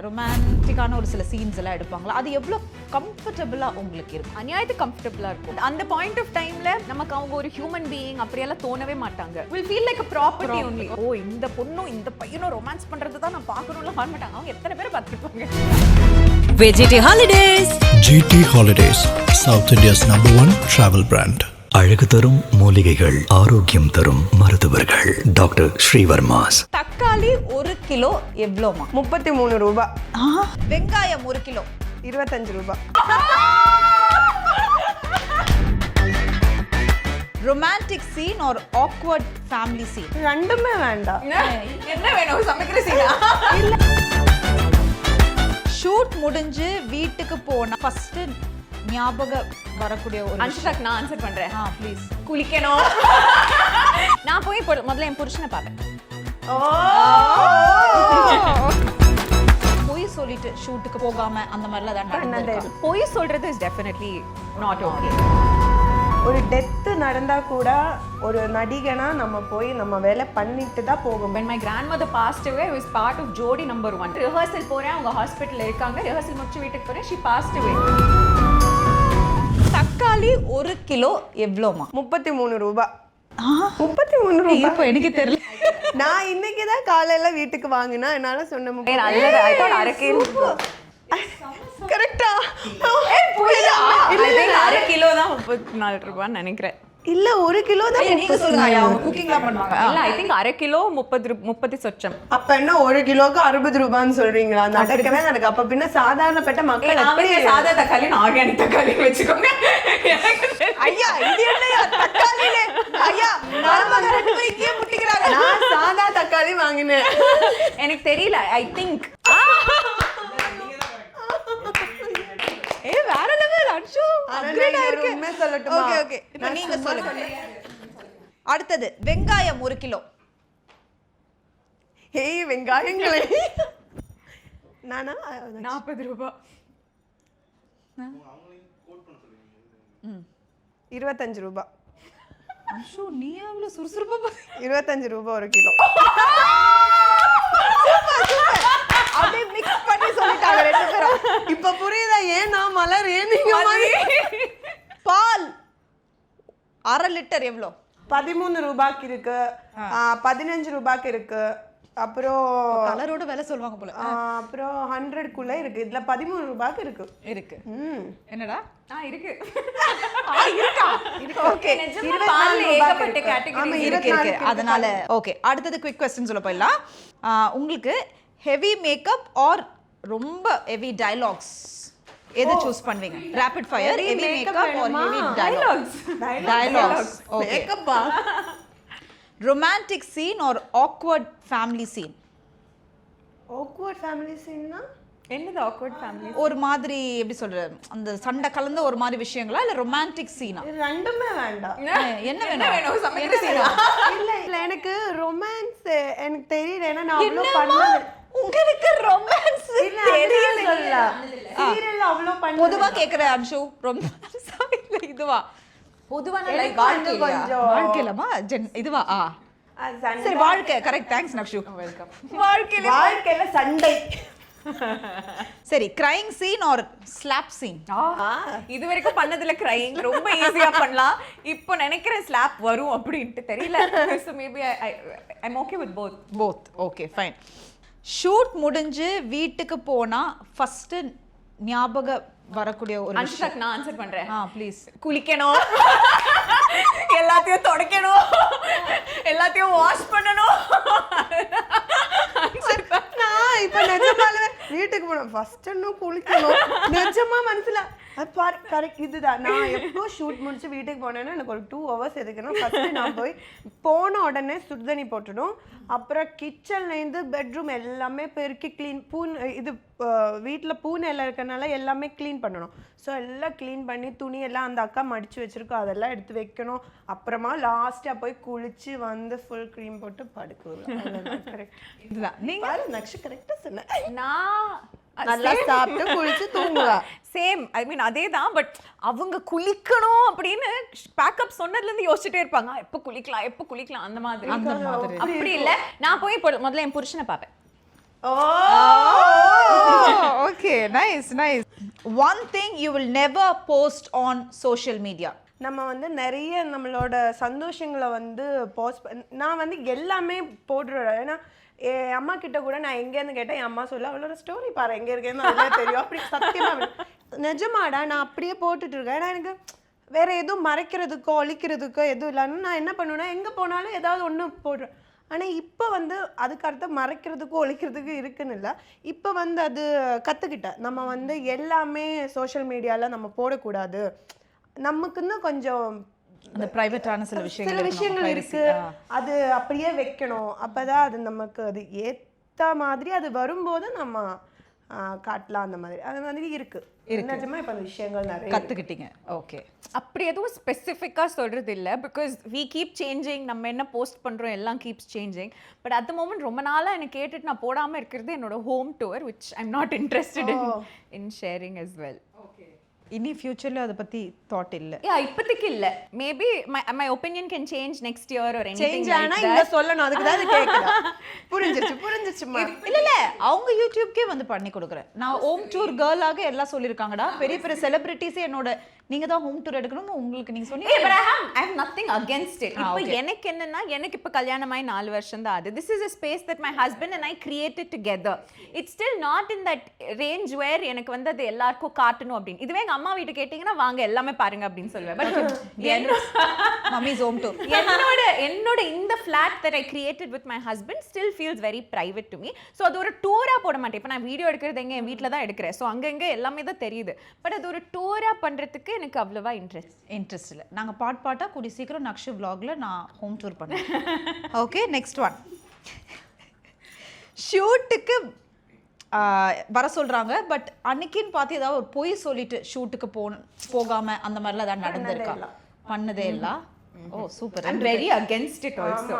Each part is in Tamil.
ரொமான்டிக்கான ஒரு சில சீன்ஸ் எல்லாம் எடுப்பாங்களா, அது எவ்வளவு கம்ஃபர்டபுளா உங்களுக்கு இருக்கும்? அநியாயத்துக்கு கம்ஃபர்டபுளா இருக்கும். அந்த பாயிண்ட் ஆஃப் டைம்ல நமக்கு அவங்க ஒரு ஹியூமன் பீயிங் அப்படியெல்லாம் தோணவே மாட்டாங்க. Will feel like a property only. ஓ இந்த பொண்ணும் இந்த பையனும் ரொமான்ஸ் பண்றது தான் நான் பார்க்கணும்ல வாங்க மாட்டாங்க. அவங்க எத்தனை பேர் பார்த்துருப்பாங்க. VGT Holidays. GT Holidays, South India's #1 travel brand. அழகு தரும் மூலிகைகள், ஆரோக்கியம் தரும் மருத்துவர்கள். டாக்டர் ஸ்ரீவர்மாஸ். தக்காளி 1 கிலோ எவ்வளோமா? 33 ரூபாய். வெங்காயம் 1 கிலோ 25 ரூபாய். Romantic scene or awkward family scene? ரெண்டுமே வேண்டாம். என்ன வேணும் சமைக்கிற சீனா? ஷூட் முடிஞ்சு வீட்டுக்கு போனா ஃபர்ஸ்ட் ஞாபகம் வரக்கூடிய ஒரு அன்ஷாக் நான் ஆன்சர் பண்றேன். ப்ளீஸ். குளிக்கணும். நான் போய் முதல்ல என் புருஷனை பார்ப்பேன். பொய் சொல்லிட்டு ஷூட்டுக்கு போகாம அந்த மாதிரிலாம் தான் நடந்தது. பொய் சொல்றது இஸ் டெஃபினெட்லி நாட் ஓகே. ஒரு டெத் நடந்தா கூட ஒரு நடிகனா நம்ம போய் நம்ம வேலை பண்ணிட்டு தான் போகும். When my grandmother passed away, I was part of ஜோடி நம்பர் 1. ரிஹர்சல் போறேன், அவங்க ஹாஸ்பிட்டல்ல இருக்காங்க. ரிஹர்சல் முடிச்சு வீட்டுக்கு போறேன், she passed away. தக்காளி 1 கிலோ எவ்வளோமா? 33 ரூபாய். 33 ரூபாய். இப்போ எனக்கு தெரியல. நான் இன்னைக்கு தான் காலையில வீட்டுக்கு வாங்கினா என்னால சொன்ன நல்லது. I thought அரை கிலோ. கரெக்டா? அரை கிலோ தான் 34 ரூபான்னு நினைக்கிறேன். இல்ல 1 கிலோ தான். நீங்க சொல்லுங்க, அவங்க குக்கிங்லாம் பண்ணுவாங்க. இல்ல ஐ திங்க் அரை கிலோ 30 சொச்சம். அப்ப என்ன 1 கிலோக்கு 60 ரூபான்னு சொல்றீங்களா? நடக்கவே நடக்க. அப்ப பின்ன சாதாரணப்பட்ட மக்கள் எப்படி சாதா தக்காளி ஆர்கானிக் தக்காளி வச்சுக்கோங்க. ஐயா இது என்னையா தக்காளிலே? ஐயா மருமக 2 பேரும் இங்கே முட்டிக்கிறாங்க. நான் சாதா தக்காளி வாங்கினேன். எனக்கு தெரியல. ஐ திங்க் வேற லெவல் அன்ஷு. அப்கிரேட் ஆயிருக்கு. உண்மை சொல்லட்டுமா? Okay okay. இப்போ நீங்க சொல்லுங்க. அடுத்தது வெங்காயம் 1 கிலோ. ஏய் வெங்காயங்களே. நானா 40 ரூபாய். 25 ரூபாய். அன்ஷு நீ எவ்வளவு சுறுசுறுப்பா 25 ரூபாய் 1 கிலோ. அப்படியே மிக்ஸ் பண்ணி சொல்லிட்டாங்க 2 பேரும். இப்ப புரியுதா ஏன்னா மலர் ஏன் நீங்க பால் 1/2 லிட்டர் எவ்வளோ? 13 ரூபாய்க்கு இருக்கு, 15 ரூபாய்க்கு இருக்கு, அப்புறம் கலரோட விலை சொல்லுவாங்க போல. அப்புறம் 100க்குள்ள இருக்கு. இதுல 13 ரூபாய்க்கு இருக்கு. இருக்கு. என்னடா? இருக்கு. இருக்கா? ஓகே. நிஜமா பால்ல ஏகப்பட்ட கேட்டகரி இருக்கு. அதனால ஓகே. அடுத்தது குயிக் क्वेश्चन சொல்ல போயிடலாம். உங்களுக்கு ஹெவி மேக்கப் ஆர் ரொம்ப ஹெவி டயலாக்ஸ் எது சூஸ் பண்ணுவீங்க? Rapid fire, heavy makeup or heavy dialogues? Okay. மேக்கப்பா. Romantic scene or awkward family scene? Awkward family சீன்னா என்னது ஆக்வர்ட் ஃபேமிலி? ஒரு மாதிரி எப்படி சொல்ற, அந்த சண்டை கலந்த ஒரு மாதிரி விஷயங்களா இல்ல ரொமான்டிக் சீனா? ரெண்டுமே வேண்டாம். என்ன வேணும் சமைக்கிற சீனா? இல்ல எனக்கு ரொமான்ஸ் எனக்கு தெரியல. ஏன்னா நான் அவ்வளவு பண்ணல. உங்களுக்கு ரொமான்ஸ் தெரியல. சீரியல்ல அவ்வளவு பண்ணல. பொதுவா கேக்குற அன்ஷு, ரொமான்ஸ் இல்ல இதுவா? பொதுவான லைக் வாழ்க்கையிலமா இதுவா? சரி வாழ்க்கை கரெக்ட். தேங்க்ஸ் நக்ஷு. வெல்கம். வாழ்க்கையில சண்டை. சரி crying scene or slap scene? இது வரைக்கும் பண்ணதுல கிரைங் ரொம்ப ஈஸியா பண்ணலாம். இப்போ நினைக்கிறேன் ஸ்லாப் வரும் அப்படின்ட்டு தெரியல. So maybe I'm okay with both. Okay fine. Shoot முடிஞ்சு வீட்டுக்கு போனா ஃபர்ஸ்ட் ஞாபகம் வரக்கூடிய ஒரு அன்ஷாக் நான் ஆன்சர் பண்றேன். ப்ளீஸ். குளிக்கணும், எல்லாத்தையும் துடைக்கணும், எல்லாத்தையும் வாஷ் பண்ணணும். நான் இப்ப நிஜமாவே வீட்டுக்கு போனோம் ஃபர்ஸ்ட் இன்னும் குளிக்கணும். நிஜமா மனசுல அது பாரு கரெக்ட் இதுதான். நான் எப்போ ஷூட் முடிச்சு வீட்டுக்கு போனேன்னா எனக்கு ஒரு 2 hours எதுக்குன்னா ஃபர்ஸ்ட் நான் போய் போன உடனே சுடுதண்ணி போட்டுடும். அப்புறம் கிச்சன்லேருந்து பெட்ரூம் எல்லாமே பெருக்கி க்ளீன் இது வீட்டில் பூனை எல்லாம் இருக்கனால எல்லாமே க்ளீன் பண்ணணும். ஸோ எல்லாம் க்ளீன் பண்ணி துணி எல்லாம் அந்த அக்கா மடித்து வச்சுருக்கோம் அதெல்லாம் எடுத்து வைக்கணும். அப்புறமா லாஸ்ட்டாக போய் குளிச்சு வந்து ஃபுல் க்ரீம் போட்டு படுக்குவேன். கரெக்ட் இதுதான் நீங்க நக்ஷு கரெக்டாக சொன்னேன். நான் நல்லா சாப்பிட்டு குளிச்சு தூங்குவா. சேம் ஐ மீன் அதே தான். பட் அவங்க குளிக்கணும் அப்படின்னு பேக்கப் சொன்னதுல இருந்து யோசிச்சுட்டே இருப்பாங்க, எப்போ குளிக்கலாம் அந்த மாதிரி. அப்படி இல்ல, நான் போய் முதல்ல என் புருஷனை பார்ப்பேன். Okay nice nice. One thing you will never post on social media. நம்ம வந்து நிறைய நம்மளோட சந்தோஷங்களை வந்து நான் வந்து எல்லாமே போட்டுடுறேன். ஏன்னா என் அம்மா கிட்ட கூட நான் எங்கேருந்து கேட்டேன், என் அம்மா சொல்ல அவளோட ஸ்டோரி பாரு எங்கே இருக்கேன்னு அதெல்லாம் தெரியும். அப்படி சத்தியமாக நிஜமாடா நான் அப்படியே போட்டுட்டு இருக்கேன். ஏன்னா எனக்கு வேற எதுவும் மறைக்கிறதுக்கோ ஒழிக்கிறதுக்கோ எதுவும் இல்லைன்னு நான் என்ன பண்ணுவேன்னா எங்கே போனாலும் ஏதாவது ஒன்று போடுறேன். ஆனால் இப்போ வந்து அதுக்கு அர்த்தம் மறைக்கிறதுக்கும் ஒழிக்கிறதுக்கும் இருக்குன்னு இல்லை. இப்போ வந்து அது கற்றுக்கிட்டேன். நம்ம வந்து எல்லாமே சோஷியல் மீடியாவில் நம்ம போடக்கூடாது. நமக்குன்னு கொஞ்சம் அந்த பிரைவேட்டான சில விஷயங்கள் இருக்கு, அது அப்படியே வைக்கணும். அப்பதான் அது நமக்கு அது ஏத்த மாதிரி அது வரும்போது நம்ம காட்டலாம். அந்த மாதிரி அது மாதிரி இருக்கு. நிஜமா இப்ப அந்த விஷயங்கள் நிறைய கத்துக்கிட்டீங்க. ஓகே, அப்படி எதுவும் ஸ்பெசிஃபிக்காக சொல்கிறது இல்லை. Because we keep changing. நம்ம என்ன போஸ்ட் பண்ணுறோம் எல்லாம் keeps changing. But at the moment ரொம்ப நாளாக எனக்கு கேட்டுட்டு நான் போடாமல் இருக்கிறது என்னோட home tour, which I am not interested in sharing as well. இனி ஃபியூச்சர்ல அதை பத்தி தாட் இல்ல. இப்போதைக்கு இல்ல. Maybe my opinion can change next year or anything. Change ஆனா இங்க சொல்லணும். அதுக்கு தான் கேக்குறேன். புரிஞ்சிருச்சுமா. இல்ல அவங்க யூடியூப்க்கே வந்து பண்ணி கொடுக்குறேன். நான் ஹோம் டூர் கேர்ளாக எல்லாம் சொல்லிருக்காங்கடா. பெரிய பெரிய செலிபிரிட்டிஸ் என்னோட நீங்க தான் ஹோம் டூர் எடுக்கணும் உங்களுக்கு நீங்க சொன்னீங்க. But I have nothing against it. இப்போ எனக்கு என்னன்னா எனக்கு இப்போ கல்யாணமாய் 4 வருஷம் தான் ஆகுது. This is a space that my husband and I created together. It's still not in that range where எனக்கு வந்து அது எல்லாருக்கும் காட்டணும் அப்படின்னு. இதுவே எங்க அம்மா வீட்டு கேட்டிங்கன்னா வாங்க எல்லாமே பாருங்க அப்படின்னு சொல்லுவேன். பட் மம்மிஸ் ஹோம் டூர் என்னோட இந்த flat that I created with my husband still feels very private to me. So அது ஒரு டூரா போட மாட்டேன். இப்போ நான் வீடியோ எடுக்கிறது எங்க என் வீட்டில் தான் எடுக்கிறேன். ஸோ அங்கங்க எல்லாமே தான் தெரியுது. பட் அது ஒரு டூரா பண்றதுக்கு எனக்கு அவ்வளவா இன்ட்ரெஸ்ட் இல்லை. நாங்க பாட்டா கூடி சீக்கிரம் நக்ஷு vlogல நான் ஹோம் டூர் பண்ணேன். Okay, next one. ஷூட்டுக்கு வர சொல்றாங்க. பட் அன்னைக்குன்னு பார்த்து ஏதாவது ஒரு பொய் சொல்லிட்டு ஷூட்டுக்கு போகாம அந்த மாதிரிலாம் ஏதாவது நடந்திருக்கா? பண்ணதே இல்லை. ஓ super. I'm very against it also.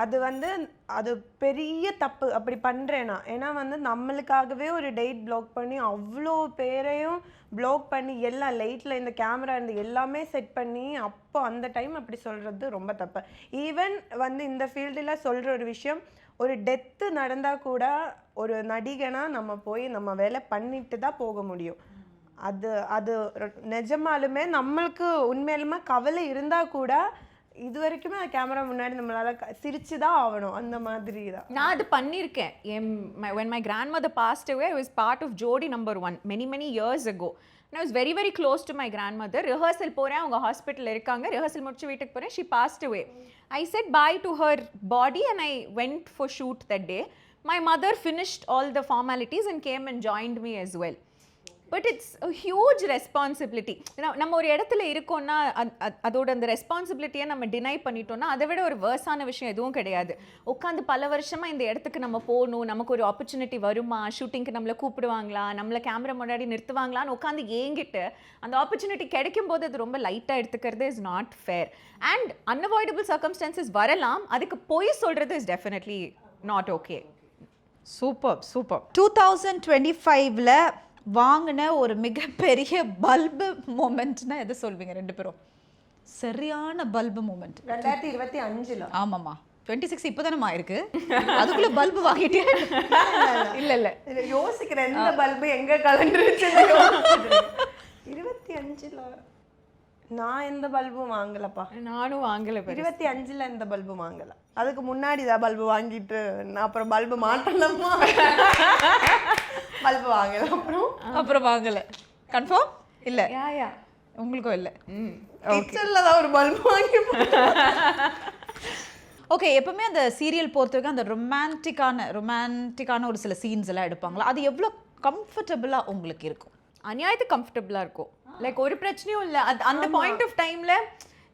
அது வந்து அது பெரிய தப்பு அப்படி பண்றேனா. ஏன்னா வந்து நம்மளுக்காகவே ஒரு டேட் பிளாக் பண்ணி அவ்வளோ பேரையும் பிளாக் பண்ணி எல்லாம் லைட்ல இந்த கேமரா இருந்து எல்லாமே செட் பண்ணி அப்போ அந்த டைம் அப்படி சொல்றது ரொம்ப தப்பு. ஈவன் வந்து இந்த ஃபீல்டில் சொல்ற ஒரு விஷயம், ஒரு டெத்து நடந்தா கூட ஒரு நடிகனா நம்ம போய் நம்ம வேலை பண்ணிட்டு தான் போக முடியும். அது அது நிஜமாலுமே நம்மளுக்கு உண்மையிலுமே கவலை இருந்தா கூட இது வரைக்குமே கேமரா முன்னாடி நம்மளால சிரிச்சு தான் ஆகணும். அந்த மாதிரி தான் நான் அது பண்ணியிருக்கேன். when my grandmother passed away, I was part of Jodi number 1 many years ago. And I was very very close to my grandmother. Rehearsal போறேன், அவங்க ஹாஸ்பிட்டல் இருக்காங்க. ரிஹர்சல் முடிச்சு வீட்டுக்கு போறேன். She passed away. I said bye to her body and I went for shoot that day. My mother finished all the formalities and came and joined me as well. But it's a huge responsibility. நம்ம ஒரு இடத்துல இருக்கோம்னா அதோட அந்த ரெஸ்பான்சிபிலிட்டியை நம்ம டினை பண்ணிட்டோம்னா அதை விட ஒரு வேர்ஸான விஷயம் எதுவும் கிடையாது. உட்காந்து பல வருஷமாக இந்த இடத்துக்கு நம்ம போகணும், நமக்கு ஒரு ஆப்பர்ச்சுனிட்டி வருமா, ஷூட்டிங்க்கு நம்மளை கூப்பிடுவாங்களா, நம்மளை கேமரா முன்னாடி நிறுத்துவாங்களான்னு உட்காந்து ஏங்கிட்டு அந்த ஆப்பர்ச்சுனிட்டி கிடைக்கும் போது அது ரொம்ப லைட்டாக எடுத்துக்கிறது is not fair. And unavoidable circumstances வரலாம், அதுக்கு பொய் சொல்கிறது is definitely not okay. Super super. 2025ல வாங்கின ஒரு மிகப்பெரிய பல்பு மூமெண்ட்னா எதை சொல்வீங்க ரெண்டு பேரும்? சரியான பல்பு மூமெண்ட் 2025ல. ஆமாம்மா, 26 இப்போதானம்மா இருக்கு. அதுக்குள்ள பல்பு வாங்கிட்டே? இல்ல யோசிக்கிறேன் எந்த பல்பு எங்க கலண்டுருச்சு. 25ல நான் எந்த பல்பும் வாங்கலப்பா. நானும் வாங்கல. 25ல எந்த பல்பும் வாங்கல. அதுக்கு முன்னாடி தான் பல்பு வாங்கிட்டு நான் அப்புறம் பல்பு மாட்டலாமா, பல்பு வாங்கல. அப்புறம் வாங்கல. கன்ஃபார்ம் இல்ல? யா உங்களுக்கும் இல்ல? கிச்சன்ல தான் ஒரு பல்பு வாங்கி. ஓகே, எப்பவுமே அந்த சீரியல் பொறுத்த வரைக்கும் அந்த ரொமான்டிக்கான ஒரு சில சீன்ஸ் எல்லாம் எடுப்பாங்களா, அது எவ்வளோ கம்ஃபர்டபுளா உங்களுக்கு இருக்கும்? அநியாயத்துக்கு கம்ஃபர்டபுளா இருக்கும். லைக் ஒரு பிரச்சனையும் இல்லை. அந்த பாயிண்ட் ஆஃப் டைம்ல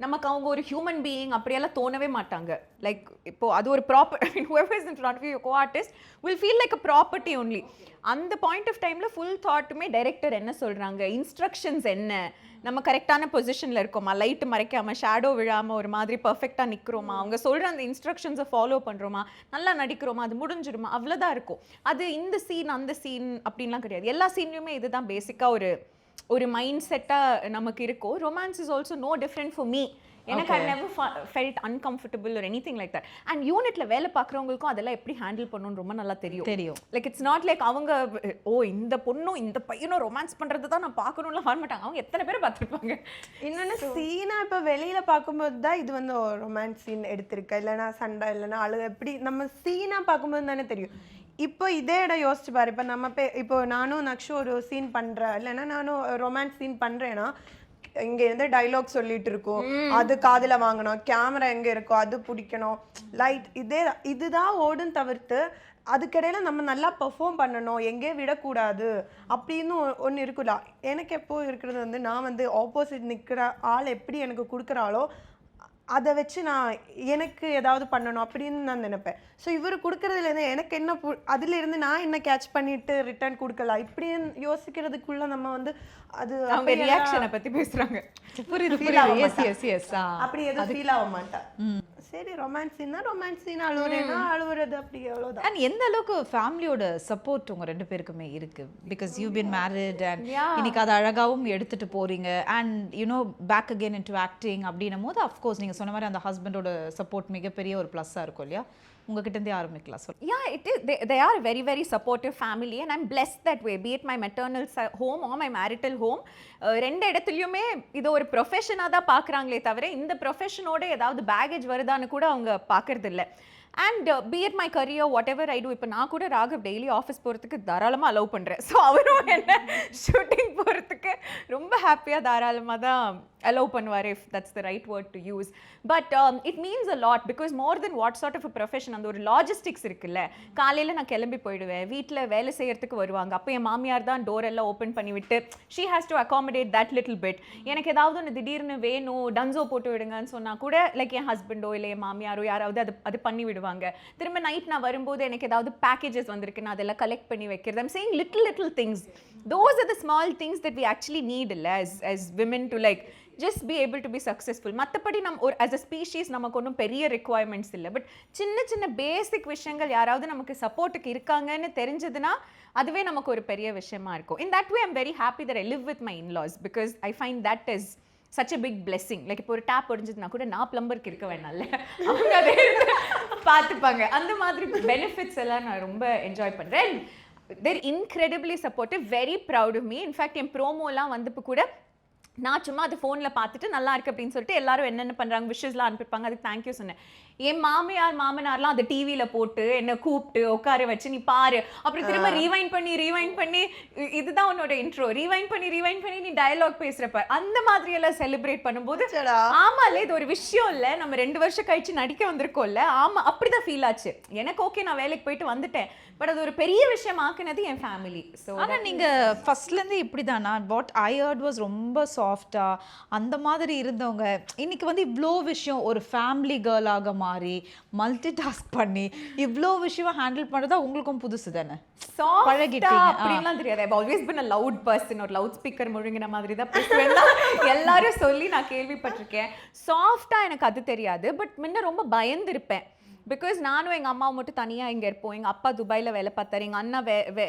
நமக்கு அவங்க ஒரு ஹியூமன் பீயிங் அப்படியெல்லாம் தோணவே மாட்டாங்க. லைக் இப்போ அது ஒரு proper whoever is in front of you, your co-artist will feel like a property only. அந்த பாயிண்ட் ஆஃப் டைம்ல ஃபுல் தாட்டுமே டைரக்டர் என்ன சொல்றாங்க, இன்ஸ்ட்ரக்ஷன்ஸ் என்ன, நம்ம கரெக்டான பொசிஷன்ல இருக்கோமா, லைட் மறைக்காம ஷேடோ விழாம ஒரு மாதிரி பர்ஃபெக்டா நிக்கிறோமா, அவங்க சொல்ற அந்த இன்ஸ்ட்ரக்ஷன்ஸை ஃபாலோ பண்றோமா, நல்லா நடிக்கிறோமா, அது முடிஞ்சிருமா, அவ்வளோதான் இருக்கும். அது இந்த சீன் அந்த சீன் அப்படின்லாம் கிடையாது. எல்லா சீன்லையுமே இதுதான் பேசிக்கா ஒரு மைண்ட் செட்டாக நமக்கு இருக்கும். Romance is also no different for me. எனக்கு I never felt uncomfortable or anything like that. And யூனிட்ல வேலை பார்க்குறவங்களுக்கும் அதெல்லாம் எப்படி ஹேண்டில் பண்ணணும்னு ரொம்ப நல்லா தெரியும். லைக் இட்ஸ் நாட் லைக் அவங்க இந்த பொண்ணும் இந்த பையனும் ரொமான்ஸ் பண்றது தான் நான் பார்க்கணும்ல வர மாட்டாங்க. அவங்க எத்தனை பேர் பார்த்துருப்பாங்க. இன்னொன்று சீனா இப்போ வெளியில பார்க்கும்போது தான் இது வந்து ரொமான்ஸ் சீன் எடுத்திருக்க, இல்லைன்னா சண்டை, இல்லைன்னா அழுக, எப்படி நம்ம சீனா பார்க்கும்போது தானே தெரியும். இப்போ இதே இடம் யோசிச்சு பாரு. இப்போ நம்ம இப்போ நானும் நக்ஷு ஒரு சீன் பண்றேன், இல்லைன்னா நானும் ரொமான்ஸ் சீன் பண்றேன்னா இங்க இருந்து டைலாக் சொல்லிட்டு இருக்கோம், அது காதுல வாங்கணும், கேமரா எங்க இருக்கோ அது பிடிக்கணும், லைட் இதுதான் ஓடும் தவிர்த்து அதுக்கிடையில நம்ம நல்லா பெர்ஃபார்ம் பண்ணணும், எங்கே விடக்கூடாது அப்படின்னு ஒன்று இருக்குல்ல. எனக்கு எப்போ இருக்கிறது வந்து நான் வந்து ஆப்போசிட் நிற்கிற ஆள் எப்படி எனக்கு கொடுக்குறாளோ அதை வச்சு நான் எனக்கு ஏதாவது பண்ணணும் அப்படின்னு நான் நினைப்பேன். ஸோ இவர் கொடுக்கறதுலேருந்து எனக்கு என்ன அதுலேருந்து நான் என்ன கேட்ச் பண்ணிட்டு ரிட்டர்ன் கொடுக்கலாம் இப்படின்னு யோசிக்கிறதுக்குள்ள நம்ம வந்து அது அவங்க ரியாக்ஷனை பத்தி பேசுறாங்க. புரியுது. எஸ் அப்படி எதுவும் ஃபீல் ஆக மாட்டேன். சரி ரொமான்ஸ் சீன் அழுவுறேன்னா அழுவுறது அப்படி எவ்வளோதான். அண்ட் எந்த அளவுக்கு ஃபேமிலியோட சப்போர்ட் உங்க ரெண்டு பேருக்குமே இருக்கு? Because you been married and இன்னைக்கு அதை அழகாவும் எடுத்துட்டு போறீங்க and you know back again into acting அப்படின்னும் போது அஃப்கோர்ஸ் நீங்க சொன்ன மாதிரி அந்த ஹஸ்பண்டோட சப்போர்ட் மிகப்பெரிய ஒரு ப்ளஸ்ஸாக இருக்கும் இல்லையா? உங்ககிட்ட இருந்தே ஆரம்பிக்கலாம். So yeah, they are a very very supportive family and I'm blessed that way, be it my maternal home or my marital home. ரெண்டு இடத்துலயுமே இது ஒரு ப்ரொஃபஷனா தான் பார்க்குறாங்களே தவிர இந்த ப்ரொஃபஷனோட ஏதாவது பேகேஜ் வருதான்னு கூட அவங்க பார்க்கறது இல்லை. And be it my career whatever I do. இப்போ நான் கூட ராகவ் டெய்லி ஆஃபீஸ் போகிறதுக்கு தாராளமாக அலோவ் பண்ணுறேன். ஸோ அவரும் என்ன ஷூட்டிங் போகிறதுக்கு ரொம்ப ஹாப்பியாக தாராளமாக தான் அலோவ் பண்ணுவார், if that's the right word to use. But it means a lot because more than what sort of a profession அந்த ஒரு லாஜிஸ்டிக்ஸ் இருக்குல்ல. காலையில் நான் கிளம்பி போயிடுவேன், வீட்டில் வேலை செய்யறதுக்கு வருவாங்க, அப்போ என் மாமியார் தான் டோர் எல்லாம் ஓப்பன் பண்ணிவிட்டு she has to accommodate that little bit. எனக்கு ஏதாவது ஒன்று திடீர்னு வேணும் டன்ஸோ போட்டு விடுங்கன்னு சொன்னால் கூட லைக் என் ஹஸ்பண்டோ இல்லை என் மாமியாரோ யாராவது அது பண்ணி விடுவாங்க. திரும்ப நைட் நான் வரும்போது எனக்கு ஏதாவது பேக்கேஜஸ் வந்திருக்கு, நான் அதெல்லாம் கலெக்ட் பண்ணி வைக்கிறது. I'm saying little things. Those are the small things that we actually need as women to like just be able to be successful. மற்றபடி நம்ம ஒரு as a species நமக்கு ஒன்றும் பெரிய ரெக்குவயர்மெண்ட்ஸ் இல்லை. பட் சின்ன சின்ன பேசிக் விஷயங்கள் யாராவது நமக்கு சப்போர்ட்டுக்கு இருக்காங்கன்னு தெரிஞ்சதுன்னா அதுவே நமக்கு ஒரு பெரிய விஷயமா இருக்கும். In that way I'm very happy that I live with my in-laws because I find that is such a big blessing. Like இப்போ ஒரு டேப் ஒடிஞ்சதுன்னா கூட நான் பிளம்பருக்கு இருக்க வேணாம்ல, அவங்க அதை பார்த்துப்பாங்க. அந்த மாதிரி பெனிஃபிட்ஸ் எல்லாம் நான் ரொம்ப என்ஜாய் பண்ணுறேன். they're incredibly supportive, very proud of me. In fact என் ப்ரோமோலாம் வந்தப்போ கூட நான் சும்மா அது ஃபோனில் பார்த்துட்டு நல்லா இருக்கு அப்படின்னு சொல்லிட்டு எல்லாரும் என்னென்ன பண்ணுறாங்க விஷஸ்லாம் அனுப்பிப்பாங்க, அதுக்கு தேங்க்யூ சொன்னேன். என் மாமனார்லாம் அதை டிவியில் போட்டு என்னை கூப்பிட்டு உட்கார வச்சு நீ பாரு, அப்புறம் திரும்ப ரீவைண்ட் பண்ணி இதுதான் உன்னோட இன்ட்ரோ, ரீவைண்ட் பண்ணி நீ டயலாக் பேசுறப்ப அந்த மாதிரி எல்லாம் செலிப்ரேட் பண்ணும்போது ஆமா இல்ல இது ஒரு விஷயம் இல்லை, நம்ம 2 வருஷம் கழிச்சு நடிக்க வந்திருக்கோம்ல, ஆமா அப்படிதான் ஃபீல் ஆச்சு எனக்கு. ஓகே நான் வேலைக்கு போயிட்டு வந்துட்டேன், பட் அது ஒரு பெரிய விஷயம் ஆக்குனது என் ஃபேமிலி. ஸோ ஆனால் நீங்கள் ஃபர்ஸ்ட்லேருந்து இப்படி தானா? வாட் ஐ ஹர்ட் வாஸ் ரொம்ப சாஃப்டாக அந்த மாதிரி இருந்தவங்க இன்னைக்கு வந்து இவ்வளோ விஷயம் ஒரு ஃபேமிலி கேர்ளாக மாறி மல்டி டாஸ்க் பண்ணி இவ்வளோ விஷயம் ஹேண்டில் பண்ணுறதா உங்களுக்கும் புதுசு தானே? பழகிட்டீங்க அப்படின்லாம் தெரியாது. I've always been a loud person. ஒரு லவுட் ஸ்பீக்கர் முழுங்கின மாதிரி தான் பேசுவேன் எல்லாரும் சொல்லி நான் கேள்விப்பட்டிருக்கேன். சாஃப்டா எனக்கு அது தெரியாது, பட் முன்ன ரொம்ப பயந்துருப்பேன். பிகாஸ் நானும் எங்கள் அம்மாவும் மட்டும் தனியாக இங்கே இருப்போம். எங்கள் அப்பா துபாயில் வேலை பார்த்தாரு, எங்கள் அண்ணா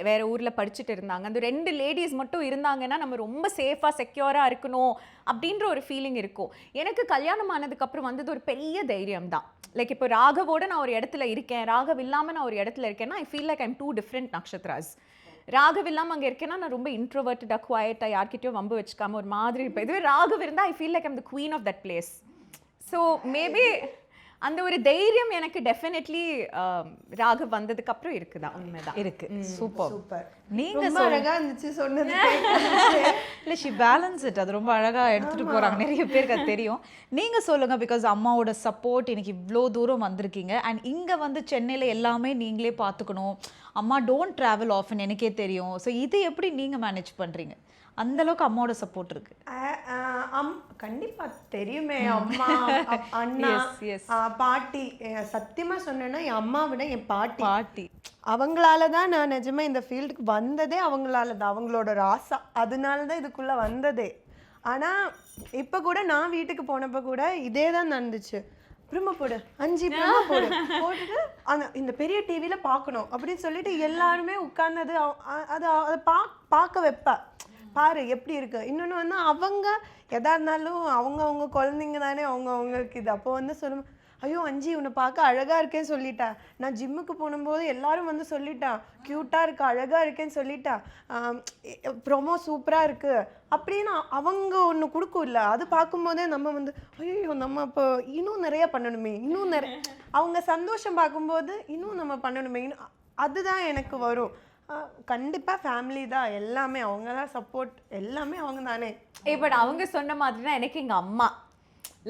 வேறு ஊரில் படிச்சுட்டு இருந்தாங்க. அந்த 2 லேடிஸ் மட்டும் இருந்தாங்கன்னா நம்ம ரொம்ப சேஃபாக செக்யூராக இருக்கணும் அப்படின்ற ஒரு ஃபீலிங் இருக்கும். எனக்கு கல்யாணம் ஆனதுக்கப்புறம் வந்தது ஒரு பெரிய தைரியம் தான். லைக் இப்போ ராகவோட நான் ஒரு இடத்துல இருக்கேன், ராகவ் இல்லாமல் நான் ஒரு இடத்துல இருக்கேன்னா I feel like I'm 2 different Nakshatras. Raghav இல்லாமல் அங்கே இருக்கேன்னா நான் ரொம்ப இன்ட்ரோவர்ட்டடாக குவாய்ட்டாக யார்கிட்டயும் வம்பு வச்சுக்காம ஒரு மாதிரி இருப்பேன். இதுவே ராகவ் இருந்தால் I feel like I'm the queen of that place. So maybe அந்த ஒரு தைரியம் எனக்கு டெஃபினெட்லி ராகவ் வந்ததுக்கு அப்புறம் இருக்குதான், உண்மைதான் இருக்கு. சூப்பர். நீங்க அழகா இருந்துச்சு சொன்னது. இல்லை ஷி பேலன்ஸ் இட், அது ரொம்ப அழகா எடுத்துட்டு போறாங்க, நிறைய பேருக்கு அது தெரியும். நீங்க சொல்லுங்க, பிகாஸ் அம்மாவோட சப்போர்ட் இன்னைக்கு இவ்வளோ தூரம் வந்திருக்கீங்க அண்ட் இங்க வந்து சென்னையில எல்லாமே நீங்களே பார்த்துக்கணும், அம்மா டோன்ட் ட்ராவல் ஆஃபன் எனக்கே தெரியும். ஸோ இது எப்படி நீங்க மேனேஜ் பண்றீங்க? அந்த அளவுக்கு அம்மாவோட சப்போர்ட் இருக்கு. கண்டிப்பா தெரியுமே, அம்மா அண்ணா பாட்டி. சத்தியமா சொன்னேன்னா என் அம்மா விட என் பாட்டி அவங்களால தான் நான் நிஜமா இந்த ஃபீல்டுக்கு வந்ததே, அவங்களால தான், அவங்களோட ராசா, அதனால தான் இதுக்குள்ள வந்ததே. ஆனா இப்ப கூட நான் வீட்டுக்கு போனப்ப கூட இதே தான் நடந்துச்சு. பிரம்ம போடு 5 பிரம்ம போடு போட்டுட்டு அந்த இந்த பெரிய டிவியில் பார்க்கணும் அப்படின்னு சொல்லிட்டு எல்லாருமே உட்கார்ந்தது அதை பார்க்க வைப்பேன். பாரு எப்படி இருக்கு. இன்னொன்று வந்து அவங்க எதா இருந்தாலும் அவங்க குழந்தைங்க தானே, அவங்களுக்கு இது. அப்போ வந்து சொல்லும், ஐயோ அஞ்சி உன்னை பார்க்க அழகா இருக்கேன்னு சொல்லிட்டா. நான் ஜிம்முக்கு போகும்போது எல்லாரும் வந்து சொல்லிட்டா க்யூட்டா இருக்கு, அழகா இருக்கேன்னு சொல்லிட்டா, ப்ரொமோ சூப்பரா இருக்கு அப்படின்னு அவங்க ஒன்று கொடுக்கும்ல. அது பார்க்கும்போதே நம்ம வந்து ஐயோ நம்ம இப்போ இன்னும் நிறைய பண்ணணுமே, இன்னும் நிறைய அவங்க சந்தோஷம் பார்க்கும்போது இன்னும் நம்ம பண்ணணுமே, அதுதான் எனக்கு வரும். கண்டிப்பா ஃபேமிலி தான் எல்லாமே, அவங்க தான் சப்போர்ட், எல்லாமே அவங்க தானே. பட் அவங்க சொன்ன மாதிரி தான் எனக்கு எங்க அம்மா,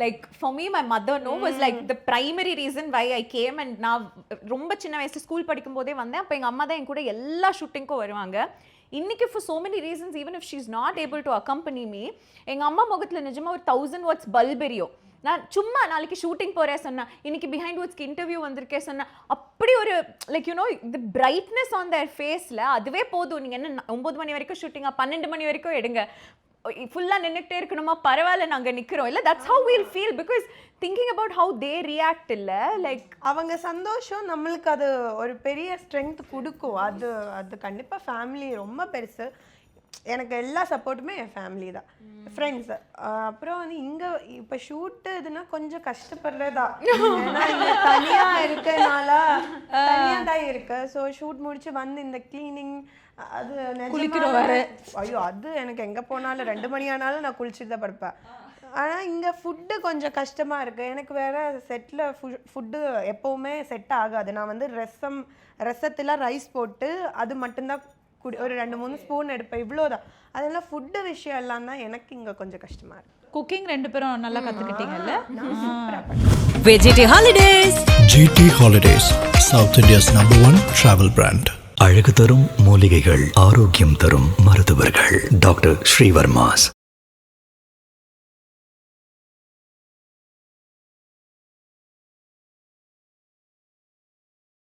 like for me my mother was like the primary reason why I came. and நான் ரொம்ப சின்ன வயசுல ஸ்கூல் படிக்கும் போதே வந்தேன். அப்போ எங்க அம்மா தான் என் கூட எல்லா ஷூட்டிங்க்கும் வருவாங்க. இன்னைக்கு for so many reasons even if she's not able to accompany me, எங்க அம்மா முகத்துல நிஜமா ஒரு 1000 watts பல்ப் எரியும். நான் சும்மா நாளைக்கு ஷூட்டிங் போறேன் சொன்னா, இன்னைக்கு பிஹைண்ட் வுட்ஸ்க்கு இன்டர்வியூ வந்திருக்கேன் சொன்னா, அப்படி ஒரு like you know the brightness on their ஃபேஸ்ல, அதுவே போதும். நீங்க என்ன 9 மணி வரைக்கும் ஷூட்டிங்கா, 12 மணி வரைக்கும் எடுங்க, ஃபுல்லா நின்னுட்டே இருக்கணுமா, பரவாயில்ல நாங்க நிக்கிறோம் இல்ல, that's how we'll feel because thinking about how they react இல்ல, லைக் அவங்க சந்தோஷம் நம்மளுக்கு அது ஒரு பெரிய ஸ்ட்ரென்த் கொடுக்கும். அது கண்டிப்பா ஃபேமிலி ரொம்ப பெருசு. எனக்கு எல்லா சப்போர்ட்டுமே என் ஃபேமிலி தான், ஃப்ரெண்ட்ஸ். அப்புறம் வந்து இங்கே இப்போ ஷூட்டு இதுனா கொஞ்சம் கஷ்டப்படுறதா, ஏன்னா இங்கே தனியாக இருக்கனால தனியாக தான் இருக்கு. ஸோ ஷூட் முடிச்சு வந்து இந்த கிளீனிங், அது குளிக்கிறோம். ஐயோ அது எனக்கு எங்கே போனாலும் 2 மணி ஆனாலும் நான் குளிச்சுட்டு தான் படுப்பேன். ஆனால் இங்கே ஃபுட்டு கொஞ்சம் கஷ்டமாக இருக்குது. எனக்கு வேறு செட்டில் ஃபுட்டு எப்போவுமே செட் ஆகாது. நான் வந்து ரசத்தில் ரைஸ் போட்டு அது மட்டும்தான் ஒரு 2-3 ஸ்பூன் எடுப்பேன், இவ்வளோதான். அதெல்லாம் ஃபுட்டு விஷயம் எல்லாம் தான் எனக்கு இங்கே கொஞ்சம் கஷ்டமாக இருக்குது. குக்கிங் 2 பேரும் நல்லா கற்றுக்கிட்டீங்கல்ல? VGT Holidays. GT Holidays, South India's #1 travel brand. அழகு தரும் மூலிகைகள், ஆரோக்கியம் தரும் மருத்துவர்கள். டாக்டர் ஸ்ரீவர்மாஸ்.